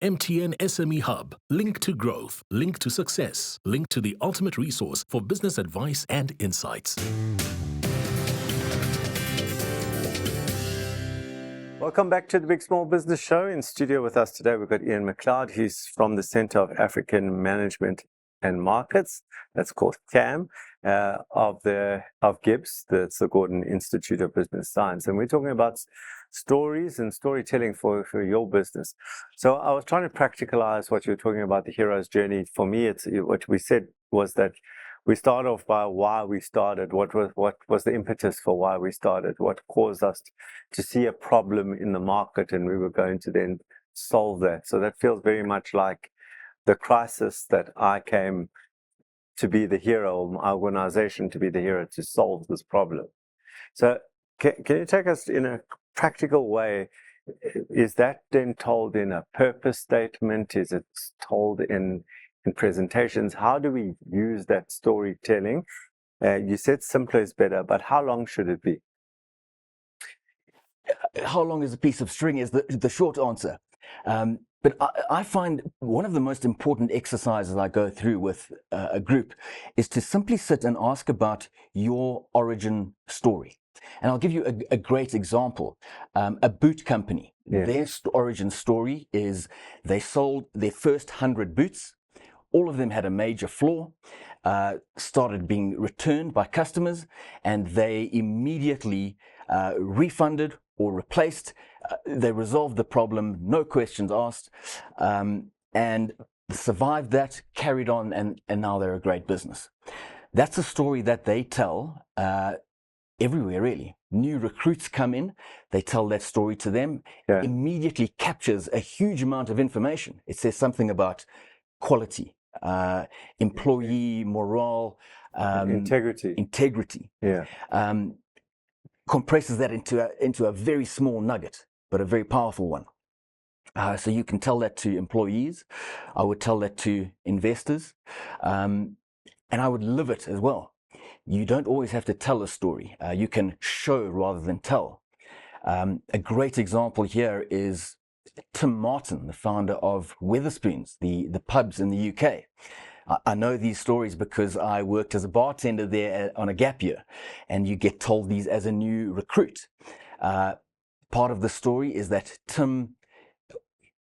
MTN SME Hub. Link to growth, link to success, link to the ultimate resource for business advice and insights. Welcome back to the Big Small Business Show. In studio with us today, we've got Ian Macleod. He's from the Centre of African Management and Markets, that's called CAMM, of GIBS, that's the Gordon Institute of Business Science. And we're talking about stories and storytelling for your business. So I was trying to practicalize what you were talking about, the hero's journey. For me, it's what we said was that we start off by why we started. What was the impetus for why we started? What caused us to see a problem in the market, and we were going to then solve that. So that feels very much like the crisis that I came to be the hero, my organization to be the hero to solve this problem. So can you take us in a practical way? Is that then told in a purpose statement? Is it told in presentations? How do we use that storytelling? You said simpler is better, but how long should it be? How long is a piece of string is the short answer. But I find one of the most important exercises I go through with a group is to simply sit and ask about your origin story. And I'll give you a great example. A boot company, their origin story is they sold their first 100 boots. All of them had a major flaw, started being returned by customers, and they immediately refunded or replaced. They resolved the problem, no questions asked, and survived that, carried on, and now they're a great business. That's a story that they tell everywhere, really. New recruits come in, they tell that story to them, immediately captures a huge amount of information. It says something about quality, employee morale, integrity. Compresses that into a very small nugget, but a very powerful one. So you can tell that to employees. I would tell that to investors, and I would live it as well. You don't always have to tell a story. You can show rather than tell. A great example here is Tim Martin, the founder of Wetherspoons, the pubs in the UK. I know these stories because I worked as a bartender there on a gap year, and you get told these as a new recruit. Part of the story is that Tim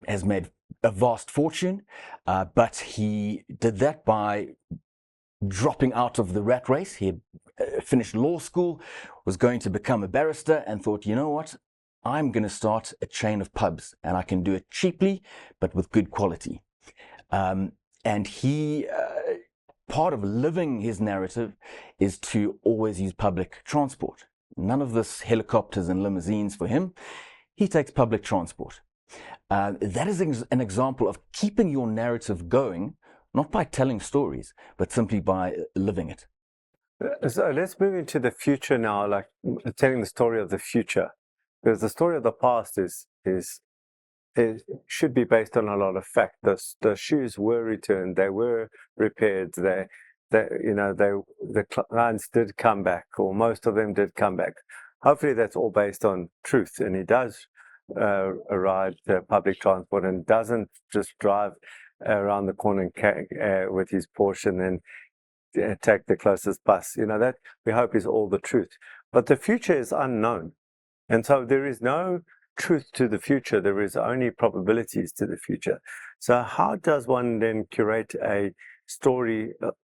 has made a vast fortune, but he did that by dropping out of the rat race. He had finished law school, was going to become a barrister, and thought, you know what? I'm going to start a chain of pubs, and I can do it cheaply, but with good quality. And he, part of living his narrative is to always use public transport. None of this helicopters and limousines for him. He takes public transport. That is an example of keeping your narrative going, not by telling stories, but simply by living it. So let's move into the future now, like telling the story of the future. Because the story of the past it should be based on a lot of fact. The shoes were returned, they were repaired, the clients did come back, or most of them did come back. Hopefully that's all based on truth, and he does ride public transport and doesn't just drive around the corner with his Porsche and then take the closest bus. That we hope is all the truth. But the future is unknown. And so there is no truth to the future. There is only probabilities to the future. So how does one then curate a story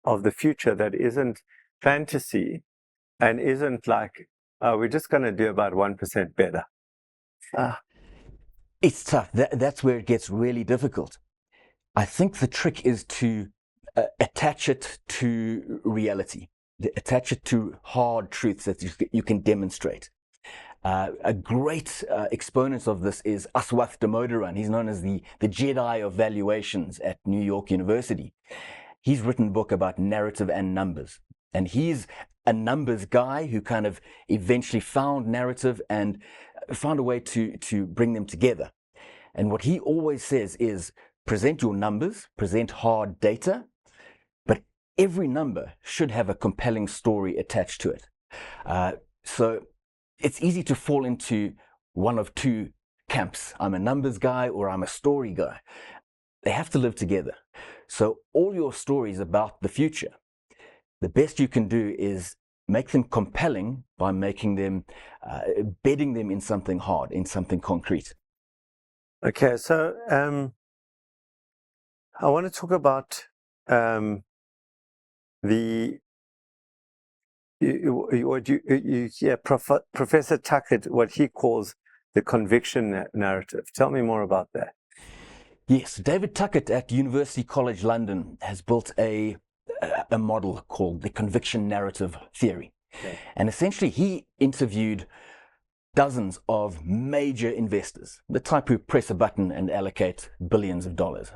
of the future that isn't fantasy and isn't like, we're just going to do about 1% better? It's tough. That's where it gets really difficult. I think the trick is to attach it to reality, attach it to hard truths that you can demonstrate. A great exponent of this is Aswath Damodaran. He's known as the Jedi of valuations at New York University. He's written a book about narrative and numbers. And he's a numbers guy who kind of eventually found narrative and found a way to bring them together. And what he always says is present your numbers, present hard data, but every number should have a compelling story attached to it. So it's easy to fall into one of two camps. I'm a numbers guy or I'm a story guy. They have to live together. So all your stories about the future, the best you can do is make them compelling by making them, bedding them in something hard, in something concrete. Okay, so I want to talk about Professor Tuckett, what he calls the conviction narrative. Tell me more about that. Yes, David Tuckett at University College London has built a model called the conviction narrative theory. Okay. And essentially he interviewed dozens of major investors, the type who press a button and allocate billions of dollars.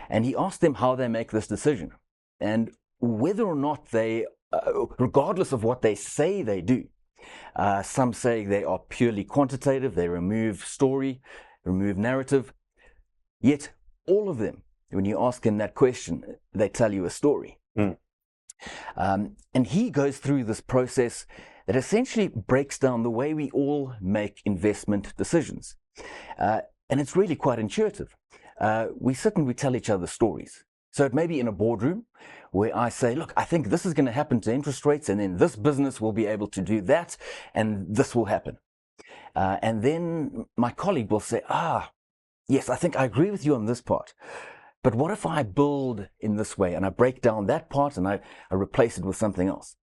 And he asked them how they make this decision and whether or not they, regardless of what they say they do, some say they are purely quantitative, they remove story, remove narrative, yet all of them, when you ask them that question, they tell you a story. Mm. And he goes through this process that essentially breaks down the way we all make investment decisions. And it's really quite intuitive. We sit and we tell each other stories. So it may be in a boardroom where I say, look, I think this is going to happen to interest rates, and then this business will be able to do that, and this will happen. And then my colleague will say, yes, I think I agree with you on this part. But what if I build in this way and I break down that part and I replace it with something else?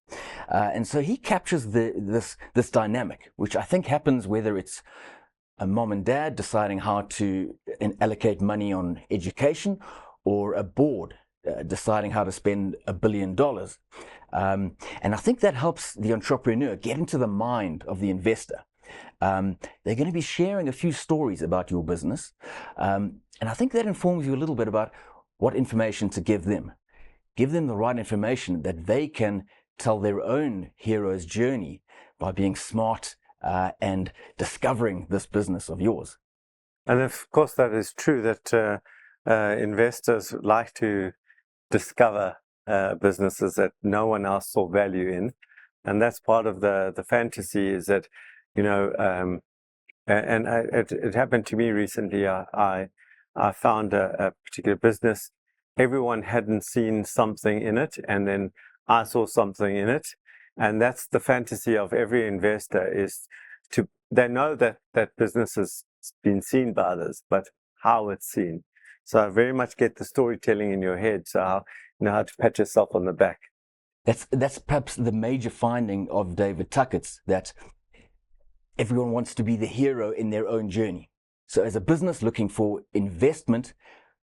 And so he captures this dynamic, which I think happens whether it's a mom and dad deciding how to allocate money on education, or a board deciding how to spend $1 billion. And I think that helps the entrepreneur get into the mind of the investor. They're going to be sharing a few stories about your business. And I think that informs you a little bit about what information to give them. Give them the right information that they can tell their own hero's journey by being smart and discovering this business of yours. And of course, that is true that investors like to discover businesses that no one else saw value in. And that's part of the fantasy, is that, you know, it happened to me recently. I found a particular business. Everyone hadn't seen something in it, and then I saw something in it. And that's the fantasy of every investor, is they know that that business has been seen by others, but how it's seen. So I very much get the storytelling in your head, so you know how to pat yourself on the back. That's perhaps the major finding of David Tuckett's, that everyone wants to be the hero in their own journey. So as a business looking for investment,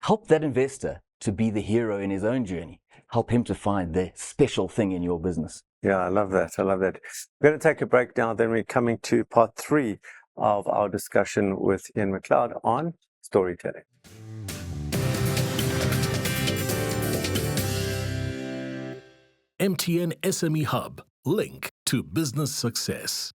help that investor to be the hero in his own journey. Help him to find the special thing in your business. Yeah, I love that. I love that. We're going to take a break now. Then we're coming to part 3 of our discussion with Ian Macleod on storytelling. MTN SME Hub, link to business success.